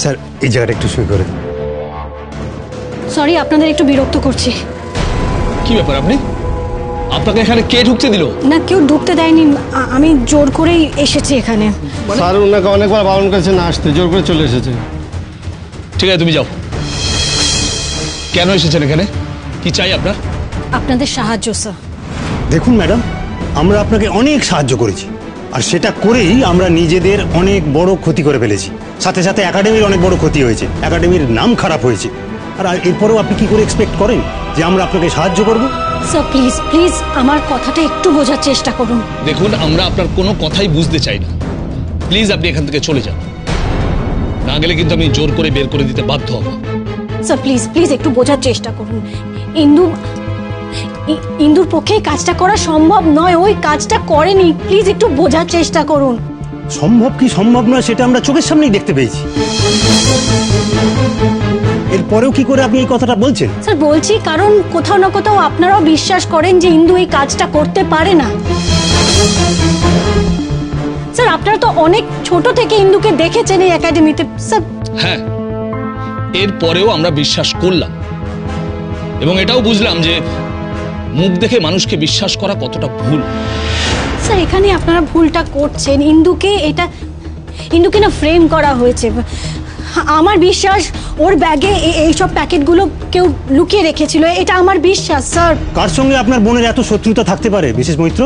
Sir এই জায়গাটা একটু সই করে। সরি আপনাদের একটু বিরক্ত করছি। কি ব্যাপার আপনি? আপনাকে এখানে কে ঢুকতে দিল? না কেউ ঢুকতে দেয়নি, আমি জোর করেই এসেছি এখানে। স্যার ওনাকে অনেকবার বারণ করেছে না আসতে, জোর করে চলে এসেছে। ঠিক আছে তুমি যাও। কেন এসেছেন এখানে? কি চাই আপনার? আপনাদের সাহায্য স্যার। দেখুন ম্যাডাম, আমরা আপনাকে অনেক সাহায্য করেছি, আর সেটা করেই আমরা নিজেদের অনেক বড় ক্ষতি করে ফেলেছি। সাথে সাথে একাডেমির অনেক বড় ক্ষতি হয়েছে, একাডেমির নাম খারাপ হয়েছে। আর এরপরেও আপনি কি করে এক্সপেক্ট করেন যে আমরা আপনাকে সাহায্য করব? স্যার প্লিজ প্লিজ আমার কথাটা একটু বোঝার চেষ্টা করুন। দেখুন আমরা আপনার কোনো কথাই বুঝতে চাই না, প্লিজ আপনি এখান থেকে চলে যান, না গেলে কিন্তু আমি জোর করে বের করে দিতে বাধ্য হব। স্যার প্লিজ প্লিজ একটু বোঝার চেষ্টা করুন। ইন্দুর পক্ষে কাজটা করা সম্ভব নয়, ওই কাজটা করেনি, প্লিজ একটু বোঝার চেষ্টা করুন। সম্ভব কি সম্ভব নয় সেটা আমরা চোখের সামনেই দেখতে পেয়েছি, এরপরেও কি করে আপনি এই কথাটা বলছেন? স্যার বলছি কারণ কোথাও না কোথাও আপনারাও বিশ্বাস করেন যে ইন্দু এই কাজটা করতে পারে না। স্যার আপনারা তো অনেক ছোট থেকে ইন্দুকে দেখেছেন এই একাডেমিতে। স্যার হ্যাঁ, এরপরেও আমরা বিশ্বাস করলাম এবং এটাও বুঝলাম যে মুখ দেখে মানুষকে বিশ্বাস করা কতটা ভুল। স্যার এখানে আপনারা ভুলটা করছেন। ইন্দুকে না ফ্রেম করা হয়েছে। আমার বিশ্বাস ওর ব্যাগে এইসব প্যাকেটগুলো কেউ লুকিয়ে রেখেছিল, এটা আমার বিশ্বাস স্যার। কার সঙ্গে আপনার বোনের এত শত্রুতা থাকতে পারে মিসেস মৈত্র?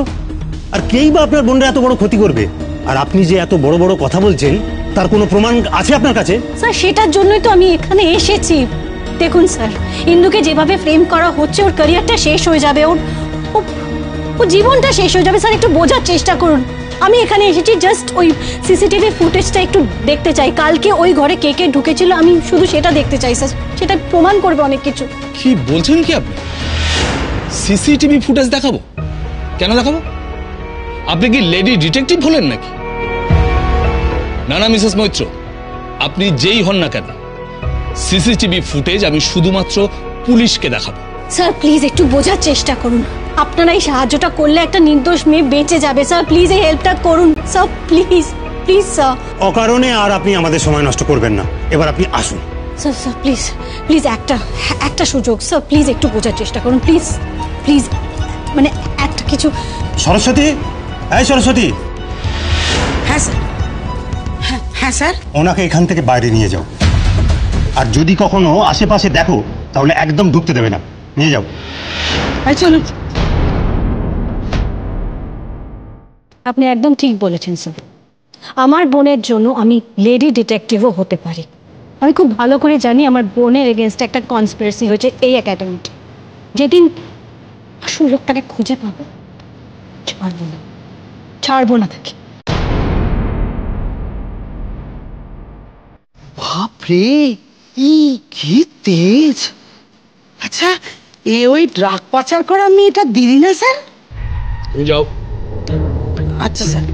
আর কেই বা আপনার বোনের এত বড় ক্ষতি করবে? আর আপনি যে এত বড় বড় কথা বলছেন তার কোনো প্রমাণ আছে আপনার কাছে? স্যার সেটার জন্যই তো আমি এখানে এসেছি। দেখুন স্যার, ইন্দুকে যেভাবে ফ্রেম করা হচ্ছে ওর ক্যারিয়ারটা শেষ হয়ে যাবে, ওর জীবনটা শেষ হয়ে যাবে। স্যার একটু বোঝার চেষ্টা করুন। আমি এখানে এসেছি জাস্ট ওই সিসিটিভি ফুটেজটা একটু দেখতে চাই। কালকে ওই ঘরে কে কে ঢুকেছিল আমি শুধু সেটা দেখতে চাই স্যার, সেটা প্রমাণ করবে অনেক কিছু। কি বলছেন কি আপনি? সিসিটিভি ফুটেজ দেখাবো? কেন দেখাবো? আপনি কি লেডি ডিটেকটিভ হলেন নাকি? না না মিসেস মৈত্র, আপনি যেই হন না কেন, সিসিটিভি ফুটেজ আমি শুধুমাত্র পুলিশকে দেখাবো। স্যার প্লিজ একটু বোঝার চেষ্টা করুন। আপনারা এই সাহায্যটা করলে একটা নির্দোষ মেয়ে বেঁচে যাবে। স্যার প্লিজ এই হেল্পটা করুন স্যার, প্লিজ প্লিজ স্যার। অকারণে আর আপনি আমাদের সময় নষ্ট করবেন না, এবার আপনি আসুন। স্যার স্যার প্লিজ প্লিজ একটা সুযোগ স্যার, প্লিজ একটু বোঝার চেষ্টা করুন প্লিজ প্লিজ, মানে একটা কিছু। সরস্বতী, এই সরস্বতী। হ্যাঁ স্যার। হ্যাঁ স্যার। ওনাকে এখান থেকে বাইরে নিয়ে যাও, আর যদি কখনো আশেপাশে দেখো তাহলে একদম ঢুকতে দেবে না, নিয়ে যাও। চলুন। আপনি একদম ঠিক বলেছেন স্যার। আমার বোনের জন্য আমি লেডি ডিটেকটিভও হতে পারি। আমি খুব ভালো করে জানি আমার বোনের এগেনস্টে একটা কনস্পিরেসি হয়েছে এই একাডেমিতে। যেদিন আসল লোকটাকে খুঁজে পাবো, ছাড়বো না তাকে। বাপরে কি তেজ! আচ্ছা ওই ড্রাগ পাচার করা মেয়েটা দিদি না স্যার? তুমি যাও। আচ্ছা স্যার।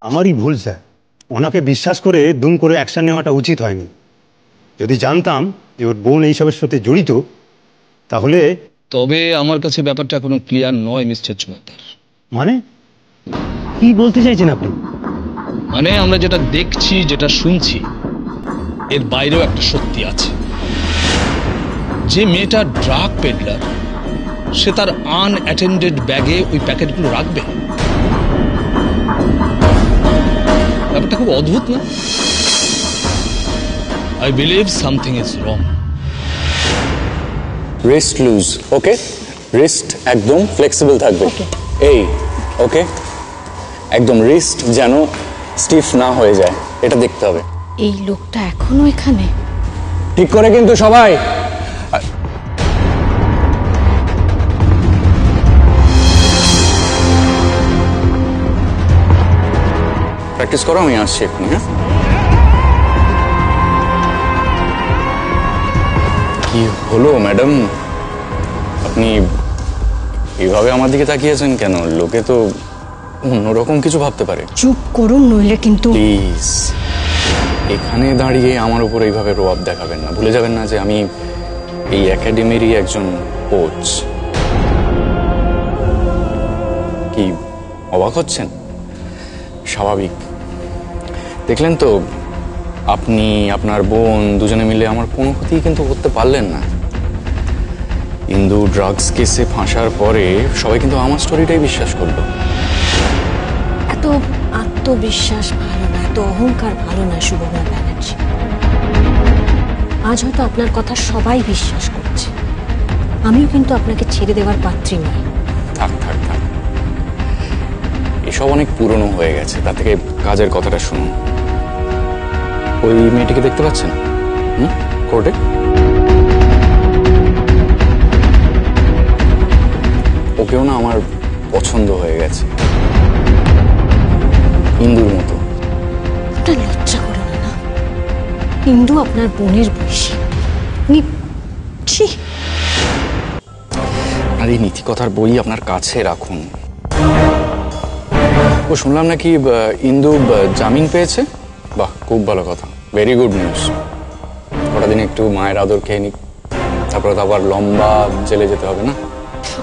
আমারই ভুল স্যার, ওনাকে বিশ্বাস করে দুম করে অ্যাকশন নেওয়াটা উচিত হয়নি। যদি জানতাম যে ওর বোন এইসবের সাথে জড়িত তাহলে। তবে আমার কাছে ব্যাপারটা এখনো ক্লিয়ার নয় মিস্টার চুমাদার। মানে কি বলতে চাইছেন আপনি? মানে আমরা যেটা দেখছি, যেটা শুনছি, এর বাইরেও একটা সত্যি আছে। যে মেয়েটা ড্রাগ পেডলার, সে তার আনঅ্যাটেন্ডেড ব্যাগে ওই প্যাকেটগুলো রাখবে। ব্যাপারটা খুব অদ্ভুত না? I believe something is wrong. Wrist loose, okay? Wrist একদম ফ্লেক্সিবল থাকবে। এই ওকে, একদম রিস্ট যেন স্টিফ না হয়ে যায়, এটা দেখতে হবে। এই লোকটা এখনো এখানে? ঠিক করে কিন্তু সবাই। প্র্যাকটিস করো, আমি আসছি এক্ষুনি। হ্যাঁ, কি হলো ম্যাডাম? আপনি এইভাবে আমার দিকে তাকিয়েছেন কেন? লোকে তো অন্যরকম কিছু ভাবতে পারে। চুপ করুন নইলে কিন্তু। প্লিজ, এখানে দাঁড়িয়ে আমার উপর এইভাবে রোয়াব দেখাবেন না। ভুলে যাবেন না যে আমি এই একাডেমিরই একজন কোচ। কি অবাক হচ্ছেন? স্বাভাবিক। দেখলেন তো, আপনি আপনার বোন দুজনে মিলে আমার কোনো ক্ষতি কিন্তু করতে পারলেন না। ইন্দু ড্রাগস কেসে ফাঁসার পরে সবাই কিন্তু আমার স্টোরিটাই বিশ্বাস করলো। এত আত্মবিশ্বাস ভালো না, এত অহংকার ভালো না শুভময় ব্যানার্জি। আজ হয়তো আপনার কথা সবাই বিশ্বাস করছে, আমিও কিন্তু আপনাকে ছেড়ে দেওয়ার পাত্রী নই। থাক থাক থাক, এসব অনেক পুরনো হয়ে গেছে। তার থেকে কাজের কথাটা শুনুন। ওই মেয়েটিকে দেখতে পাচ্ছেন কোর্টে? ওকেও না আমার পছন্দ হয়ে গেছে, ইন্দুর মতো। আপনার লজ্জা করো না? ইন্দু আপনার বোনের বয়সী। আর এই নীতি কথার বই আপনার কাছে রাখুন। ও শুনলাম নাকি ইন্দু জামিন পেয়েছে। বাহ, খুব ভালো কথা, ভেরি গুড নিউজ। কটা দিন একটু মায়ের আদর খেয়ে নিক, তারপরে তো আবার লম্বা জেলে যেতে হবে না?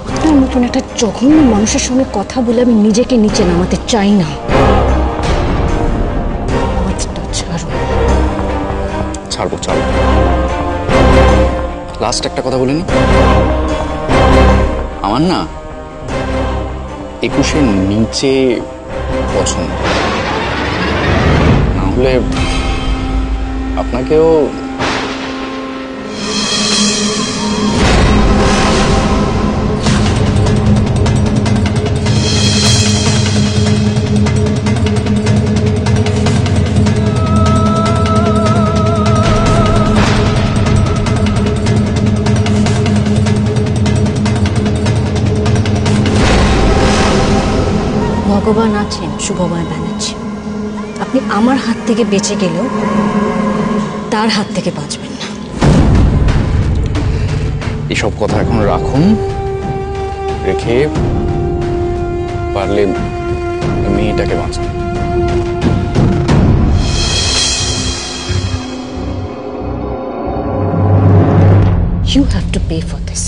আপনার মতন একটা জঘন্য মানুষের সঙ্গে কথা বলে আমি নিজেকে নিচে নামাতে চাই না। ছাড়বো ছাড়বো। লাস্ট একটা কথা বলিনি, আমার না 21-এর নিচে পছন্দ। না হলে আপনাকেও ভগবান আছেন শুভময় ব্যানার্জি। আপনি আমার হাত থেকে বেঁচে গেলেও তার হাত থেকে বাঁচবেন না। এসব কথা এখন রাখুন, রেখে পারলে মেয়েটাকে বাঁচান। You have to pay for this.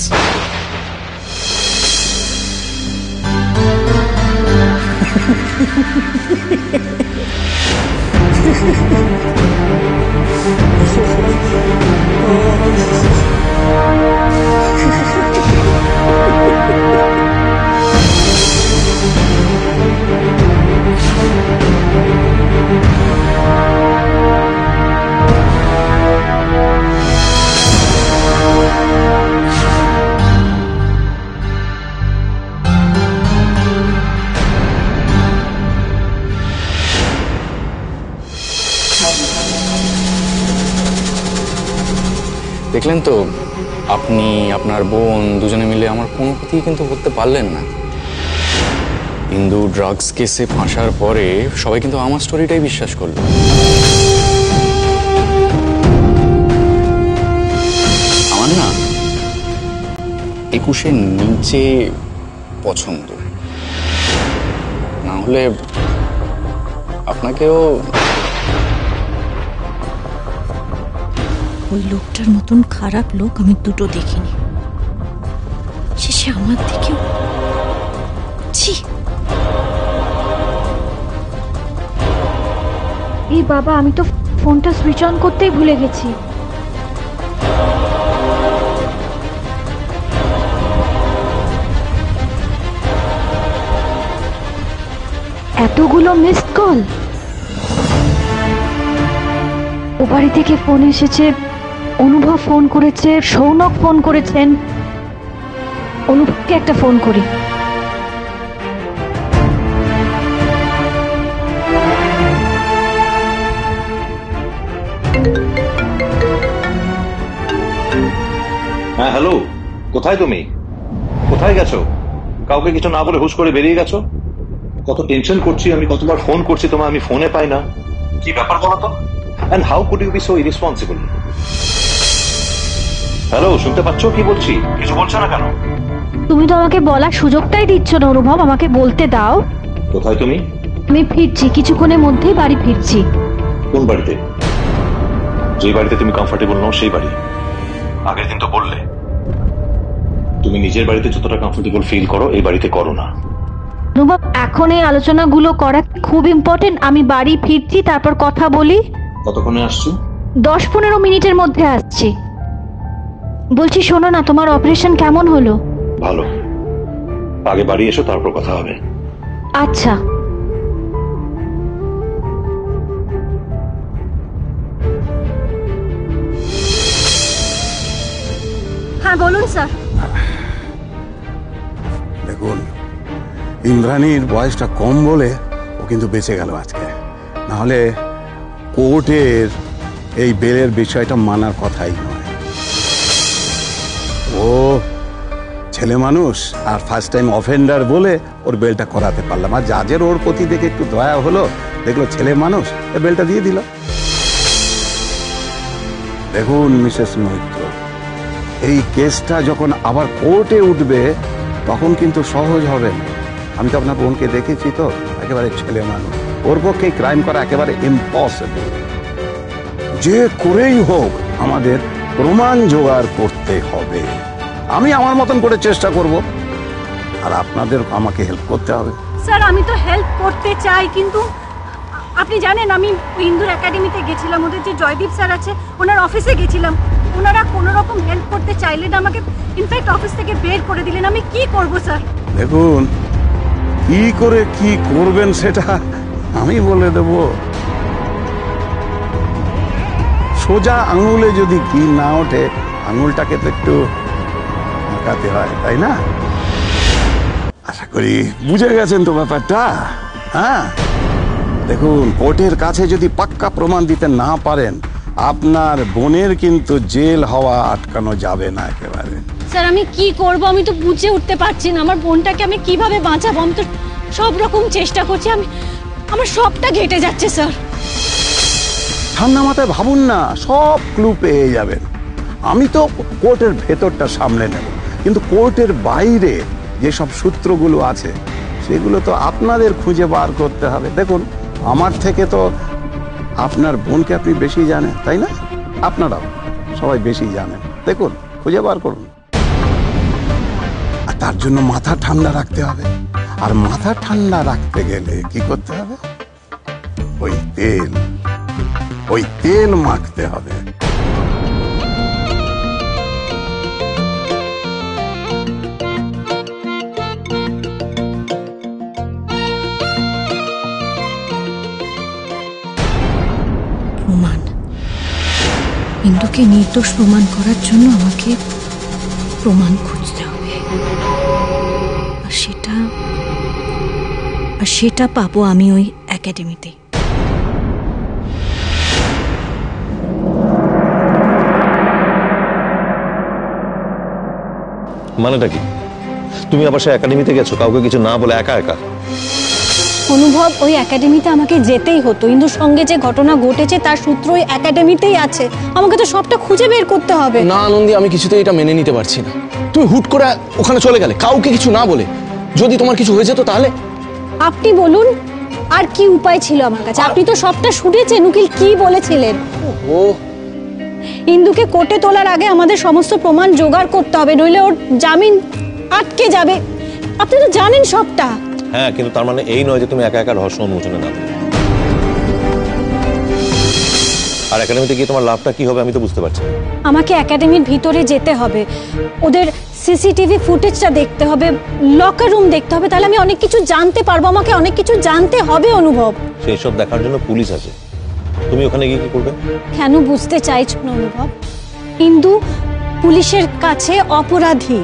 দেখলেন তো, আপনি আপনার বোন দুজনে মিলে আমার কোনো ক্ষতি কিন্তু করতে পারলেন না। ইন্দু ড্রাগস কেসে ফাঁসার পরে সবাই কিন্তু আমার স্টোরিটাই বিশ্বাস করলো। আমার না 21-এর নিচে পছন্দ। না হলে আপনাকেও ওই লোকটার মতন খারাপ লোক আমি দুটো দেখিনি। শেষে আমার দিকেও এই বাবা, আমি তো ফোনটা সুইচ অন করতেই ভুলে গেছি। এতগুলো মিসড কল। ও বাড়ি থেকে ফোন এসেছে, অনুভব ফোন করেছে, সৌনক ফোন করেছেন। অনুভবকে একটা ফোন করি। হ্যাঁ হ্যালো, কোথায় তুমি? কোথায় গেছো? কাউকে কিছু না বলে হুশ করে বেরিয়ে গেছো? কত টেনশন করছি আমি, কতবার ফোন করছি তোমায়, আমি ফোনে পাই না। কি ব্যাপার বলো তো? And how could you be so irresponsible? Hello, শুনতে পাচ্ছ কি বলছি? কিছু বলছো না কেন? তুমি তো আমাকে বলার সুযোগটাই দিচ্ছ না অনুভব, আমাকে বলতে দাও। কোথায় তুমি? আমি ফিরছি, কিছুক্ষণের মধ্যেই বাড়ি ফিরছি। কোন বাড়িতে? যে বাড়িতে তুমি কমফোর্টেবল নও সেই বাড়ি। আগের দিন তো বললে তুমি নিজের বাড়িতে যতটা কমফোর্টেবল ফিল করো এই বাড়িতে করো না। অনুভব, এখন এই আলোচনাগুলো করা খুব ইম্পর্টেন্ট। আমি বাড়ি ফিরছি, তারপর কথা বলি। কতক্ষণে আসছো? 10-15 মিনিটের মধ্যে আসছি। বলছি শোনো না, তোমার অপারেশন কেমন হলো? ভালো, আগে বাড়ি এসো, তারপর কথা হবে। আচ্ছা। হ্যাঁ বলুন স্যার। দেখুন, ইন্দ্রাণীর বয়সটা কম বলে ও কিন্তু বেঁচে গেল আজকে, না হলে কোর্টের এই বেলের বিষয়টা মানার কথাই নয়। ও ছেলে মানুষ আর ফার্স্ট টাইম অফেন্ডার বলে ওর বেলটা করাতে পারলাম, আর জাজের ওর প্রতি দেখে একটু দয়া হলো, দেখলো ছেলে মানুষ, এ বেলটা দিয়ে দিল। দেখুন মিসেস মৈত্র, এই কেসটা যখন আবার কোর্টে উঠবে তখন কিন্তু সহজ হবে না। আমি তো আপনার বোনকে দেখেছি, তো একেবারে ছেলে মানুষ, ওর পক্ষে ক্রাইম করা একেবারে ইম্পসিবল। যে করেই হোক আমাদের প্রমাণ জোগাড় করতে হবে। আমি আমার মতন করে চেষ্টা করব, আর আপনাদের আমাকে হেল্প করতে হবে। স্যার আমি তো হেল্প করতে চাই, কিন্তু আপনি জানেন আমি ইন্দুর একাডেমিতে গেছিলাম, ওদের যে জয়দীপ স্যার আছে ওনার অফিসে গেছিলাম, ওনারা কোনো রকম হেল্প করতে চাইলেন, আমাকে ইনফ্যাক্ট অফিস থেকে বের করে দিলেন। আমি কি করব স্যার? দেখুন, কি করে কি করবেন সেটা আমি বলে দেব। সোজা আঙুলে যদি কি না ওঠে, আঙুলটাকে তো একটু আঁকাতে হয়, তাই না? আশা করি বুঝে গেছেন তো ব্যাপারটা। হ্যাঁ, দেখুন, কোর্টের কাছে যদি পাক্কা প্রমাণ দিতে না পারেন, আপনার বোনের কিন্তু জেল হওয়া আটকানো যাবে না একেবারে। স্যার আমি কি করব আমি তো বুঝে উঠতে পারছি না, আমার বোনটাকে আমি কিভাবে বাঁচাবো? আমি তো সব রকম চেষ্টা করছি, আমার সবটা ঘেটে যাচ্ছে স্যার। ঠান্ডা মাথায় ভাবুন না, সব ক্লু পেয়ে যাবেন। আমি তো কোর্টের ভেতরটা সামলে নেব, কিন্তু কোর্টের বাইরে যেসব সূত্রগুলো আছে সেগুলো তো আপনাদের খুঁজে বার করতে হবে। দেখুন, আমার থেকে তো আপনার বোনকে আপনি বেশি জানেন, তাই না? আপনারাও সবাই বেশি জানেন। দেখুন, খুঁজে বার করুন। আর তার জন্য মাথা ঠান্ডা রাখতে হবে, আর মাথা ঠান্ডা রাখতে গেলে কি করতে হবে? ওই তেল মাখতে হবে। প্রমাণ, ইন্দুকে নির্দোষ প্রমাণ করার জন্য আমাকে প্রমাণ খুঁজতে হবে, আর সেটা পাবো আমি ওই একাডেমিতে। মানেটা কি? তুমি আবার সে একাডেমিতে গেছো কাউকে কিছু না বলে, একা একা? অনুভব, ওই একাডেমিতে আমাকে যেতেই হতো। ইন্দুর সঙ্গে যে ঘটনা ঘটেছে তার সূত্র ওই একাডেমিতেই আছে, আমাকে তো সবটা খুঁজে বের করতে হবে। না আনন্দী, আমি কিছুতেই এটা মেনে নিতে পারছি না। তুমি হুট করে ওখানে চলে গেলে কাউকে কিছু না বলে, যদি তোমার কিছু হয়ে যেত তাহলে? আপনি বলুন, আর কি উপায় ছিল আমার কাছে? আপনি তো সবটা শুনেছেন উকিল কি বলেছিলেন। ও, ইন্দুকে কোর্টে তোলার আগে আমাদের সমস্ত প্রমাণ জোগাড় করতে হবে, নইলে ওর জামিন আটকে যাবে। আপনি তো জানেন সবটা। হ্যাঁ, কিন্তু তার মানে এই নয় যে তুমি একা একা রহস্য উন্মোচনে নাও। আর একাডেমিতে গিয়ে তোমার লাভটা কি হবে আমি তো বুঝতে পারছি। আমাকে একাডেমির ভিতরে যেতে হবে, ওদের সিসিটিভি ফুটেজটা দেখতে হবে, লকার রুম দেখতে হবে, তাহলে আমি অনেক কিছু জানতে পারবো। আমাকে অনেক কিছু জানতে হবে অনুভব। সেই সব দেখার জন্য পুলিশ আছে, তুমি ওখানে গিয়ে কি করবে? কেন বুঝতে চাইছো না অনুভব? ইন্দু পুলিশের কাছে অপরাধী,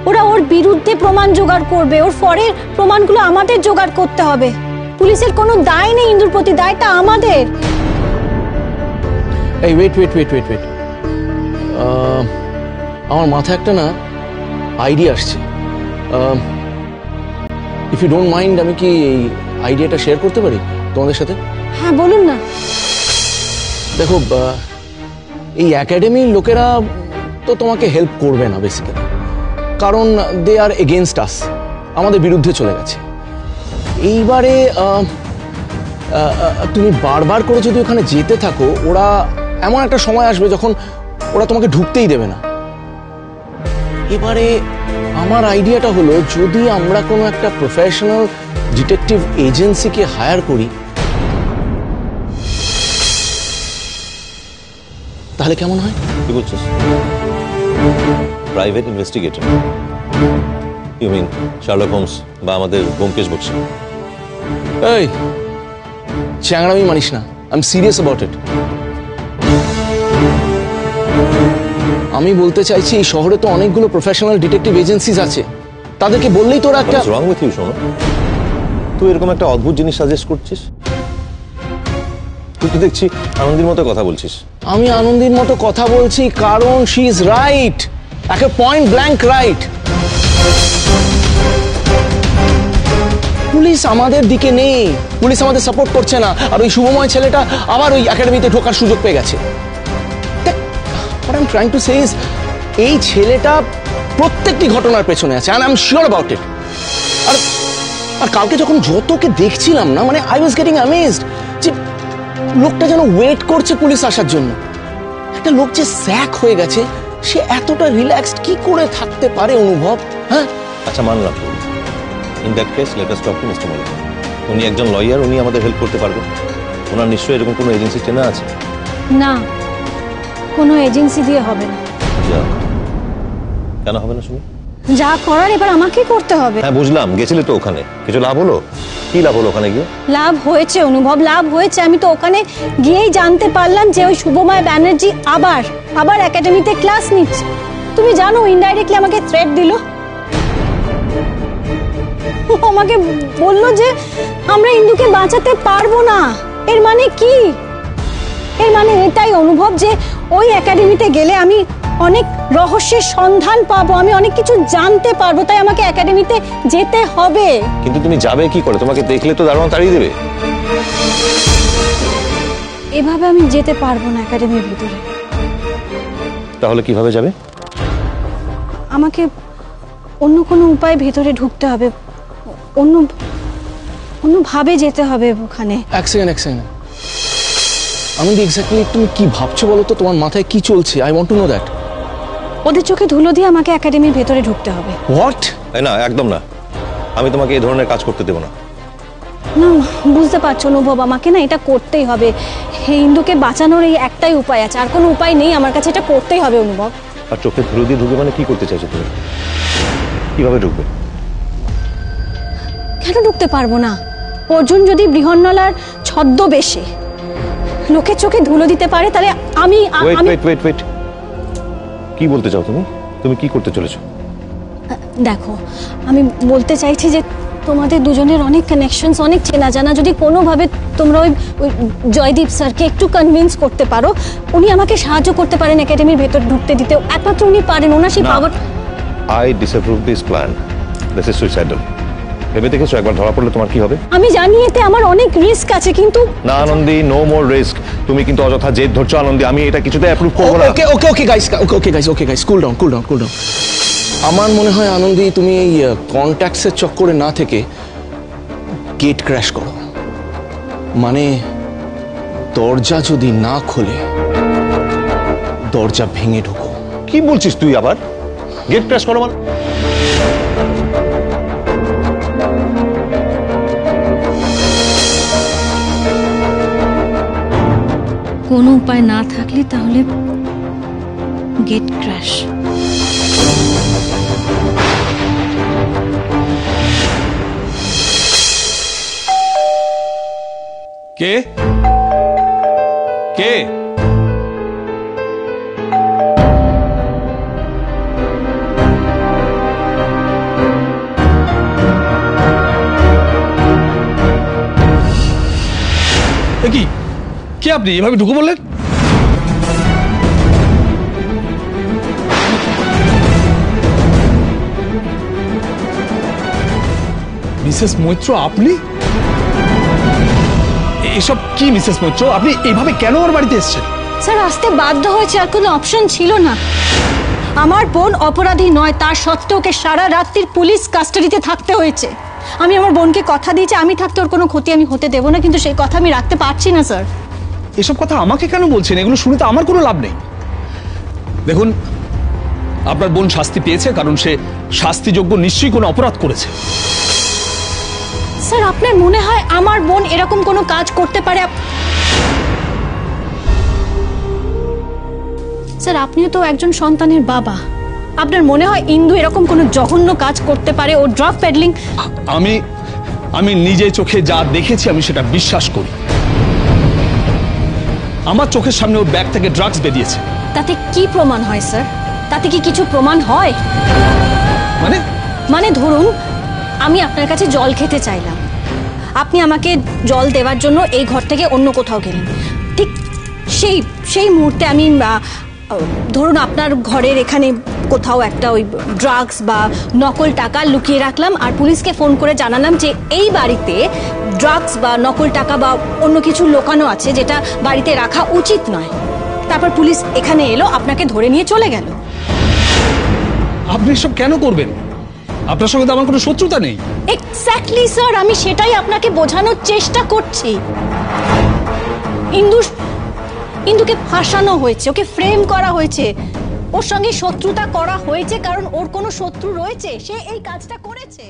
ওরা ওর বিরুদ্ধে প্রমাণ জোগাড় করবে, ওর পরের প্রমাণগুলো আমাদের জোগাড় করতে হবে। পুলিশের কোনো দায় নেই ইন্দুর প্রতি, দায়টা আমাদের। এই ওয়েট, আমার মাথায় একটা না আইডিয়া আসছে। ইফ ইউ ডোন্ট মাইন্ড, আমি কি এই আইডিয়াটা শেয়ার করতে পারি তোমাদের সাথে? হ্যাঁ বলুন না। দেখো, এই একাডেমির লোকেরা তো তোমাকে হেল্প করবে না বেসিক্যালি, কারণ দে আর এগেনস্ট আস, আমাদের বিরুদ্ধে চলে গেছে। এইবারে তুমি বারবার করে যদি ওখানে যেতে থাকো, ওরা এমন একটা সময় আসবে যখন ওরা তোমাকে ঢুকতেই দেবে না। এবারে আমার আইডিয়াটা হলো, যদি আমরা কোনো একটা প্রফেশনাল ডিটেকটিভ এজেন্সিকে হায়ার করি, তাহলে কেমন হয়? কি বলছিস? Private investigator? You mean Sherlock Holmes বা আমাদের ব্যোমকেশ বক্সী? এই চ্যাংড়ামি মানিস না, I am serious about it. আমি বলতে চাইছি এই শহরে তো অনেকগুলো প্রফেশনাল ডিটেকটিভ এজেন্সিজ আছে, তাদেরকে বললেই তোরা একটা রং উইথ ইউ শোনো, তুই এরকম একটা অদ্ভুত জিনিস সাজেস্ট করছিস? তুই তো দেখছি আনন্দের মতো কথা বলছিস। আমি আনন্দের মতো কথা বলছি কারণ শি ইজ রাইট, একে পয়েন্ট ব্ল্যাঙ্ক রাইট। পুলিশ আমাদের দিকে নেই, পুলিশ আমাদের সাপোর্ট করছে না, আর ওই শুভময় ছেলেটা আবার ওই একাডেমিতে ঢোকার সুযোগ পেয়ে গেছে। What I'm trying to say is, এই ছেলেটা প্রত্যেকটি ঘটনার পেছনে আছে, and I'm sure about it. আর কালকে যখন যতকে দেখছিলাম না, মানে I was getting amazed যে লোকটা যেন ওয়েট করছে পুলিশ আসার জন্য। একটা লোক যে স্যাক হয়ে গেছে, সে এতটা রিল্যাক্সড কি করে থাকতে পারে অনুভব? হ্যাঁ আচ্ছা মানলাম, in that case let us talk to mister Mallick. উনি একজন লয়ার, উনি আমাদের হেল্প করতে পারবেন। ওনার নিশ্চয়ই এরকম কোনো এজেন্সি চেনা আছে? না, কোনো এজেন্সি দিয়ে হবে না। কেন হবে না শুনি? যা করার এবার আমাকেই করতে হবে। হ্যাঁ বুঝলাম, গেছিলে তো ওখানে, কিছু লাভ হলো? কি লাভ হলো ওখানে গিয়ে? লাভ হয়েছে অনুভব, লাভ হয়েছে। আমি তো ওখানে গিয়েই জানতে পারলাম যে ওই শুভময় ব্যানার্জি আবার একাডেমিতে ক্লাস নিচ্ছে। তুমি জানো ইনডাইরেক্টলি আমাকে থ্রেট দিল, আমাকে বলল যে আমরা ইন্দুকে বাঁচাতে পারবো না। এর মানে কি? এর মানে এটাই অনুভব যে ওই একাডেমিতে গেলে আমি অনেক রহস্যের সন্ধান পাবো, আমি অনেক কিছু জানতে পারবো, তাই আমাকে একাডেমিতে যেতে হবে। কিন্তু তুমি যাবে কি করে? তোমাকে দেখলে তো দারোয়ান তাড়িয়ে দেবে। এভাবে আমি যেতে পারবো না একাডেমির ভিতরে। তাহলে কিভাবে যাবে? আমাকে অন্য কোনো উপায়ে ভেতরে ঢুকতে হবে, অন্যভাবে যেতে হবে ওখানে। এক সেকেন্ড আনন্দি, এক্স্যাক্টলি তুমি কি ভাবছো বলো তো? তোমার মাথায় কি চলছে? I want to know that. ওদের চোখে ধুলো দিয়ে আমাকে একাডেমির ভেতরে ঢুকতে হবে। হোয়াট? না একদম না, আমি তোমাকে এই ধরনের কাজ করতে দেবো না। না বুঝতে পারছো অনুভব, আমাকে না এটা করতেই হবে। ইন্দুকে বাঁচানোর এই একটাই উপায় আছে, আর কোনো উপায় নেই আমার কাছে, এটা করতেই হবে অনুভব। আর চোখে ধুলো দিয়ে ঢুকে মানে কি করতে চাইছো তুমি? কিভাবে ঢুকবে? কেন ঢুকতে পারবো না? অর্জুন যদি বৃহন্নলার ছদ্মবেশে লোকের চোখে ধুলো দিতে পারে, তাহলে আমি ওয়েট, কি বলতে চাও তুমি? তুমি কি করতে চলেছো? দেখো, আমি বলতে চাইছি যে তোমাদের দুজনের অনেক কানেকশনস, অনেক চেনা জানা, যদি কোনোভাবে তোমরা ওই জয়দীপ স্যারকে একটু কনভিন্স করতে পারো, উনি আমাকে সাহায্য করতে পারেন একাডেমির ভেতর ঢুকতে দিতে। একমাত্র উনি পারেন, ওনার সেই power. I disapprove this plan. This is suicidal. ভেবে দেখেছো একবার ধরা পড়লে তোমার কি হবে? আমি জানি এতে আমার অনেক রিস্ক আছে, কিন্তু না আনন্দি, নো মোর রিস্ক। তুমি কিন্তু অযথা জেদ ধরছো আনন্দি, আমি এটা কিছুতে অ্যাপ্রুভ করব না। Okay guys, cool down. আমার মনে হয় আনন্দি, তুমি এই কন্ট্যাক্টসের চক্করে না থেকে গেট ক্র্যাশ করো। মানে দরজা যদি না খোলে, দরজা ভেঙে ঢোকো। কি বলছিস তুই আবার? গেট ক্র্যাশ করো মানে? কোনো উপায় না থাকলে তাহলে গেট ক্র্যাশ। কে? কি আপনি এভাবে ঢুকে বললেন? মিসেস মৈত্র, আপনি? এসব কি মিসেস মৈত্র? আপনি এইভাবে কেন ওর বাড়িতে এসেছেন? স্যার, আসতে বাধ্য হয়েছে, আর কোনো অপশন ছিল না। আমার বোন অপরাধী নয়, তার সত্ত্বেও ওকে সারা রাত্রির পুলিশ কাস্টাডিতে থাকতে হয়েছে। আমি আমার বোনকে কথা দিয়েছি, আমি থাকতে ওর কোনো ক্ষতি আমি হতে দেবো না, কিন্তু সেই কথা আমি রাখতে পারছি না স্যার। এসব কথা আমাকে কেন বলছেন? এগুলো শুনে তো আমার কোনো লাভ নেই। দেখুন, আপনার বোন শাস্তি পেয়েছে কারণ সে শাস্তিযোগ্য নিশ্চয়ই কোনো অপরাধ করেছে। স্যার আপনার মনে হয় আমার বোন এরকম কোনো কাজ করতে পারে? স্যার আপনিও তো একজন সন্তানের বাবা, আপনার মনে হয় ইন্দু এরকম কোনো জঘন্য কাজ করতে পারে? ও ড্রাগ পেডলিং। আমি নিজে চোখে যা দেখেছি আমি সেটা বিশ্বাস করি। আমার চোখের সামনে ওর ব্যাগ থেকে ড্রাগস বেরিয়েছে। তাতে কি প্রমাণ হয় স্যার? তাতে কি কিছু প্রমাণ হয়? মানে ধরুন আমি আপনার কাছে জল খেতে চাইলাম, আপনি আমাকে জল দেওয়ার জন্য এই ঘর থেকে অন্য কোথাও গেলেন, ঠিক সেই মুহূর্তে আমি ধরুন আপনার ঘরের এখানে কোথাও একটা ওই ড্রাগস বা নকল টাকা লুকিয়ে রাখলাম, আর পুলিশকে ফোন করে জানালাম যে এই বাড়িতে ড্রাগস বা নকল টাকা বা অন্য কিছু লুকানো আছে যেটা বাড়িতে রাখা উচিত নয়। তারপর পুলিশ এখানে এলো, আপনাকে ধরে নিয়ে চলে গেল। আপনি সব কেন করবেন? আপনার সঙ্গে তো আমার কোনো শত্রুতা নেই। এক্স্যাক্টলি স্যার, আমি সেটাই আপনাকে বোঝানোর চেষ্টা করছি। ইন্দুকে ফাঁসানো হয়েছে, ওকে ফ্রেম করা হয়েছে, ওর সঙ্গে শত্রুতা করা হয়েছে কারণ ওর কোনো শত্রু রয়েছে, সে এই কাজটা করেছে।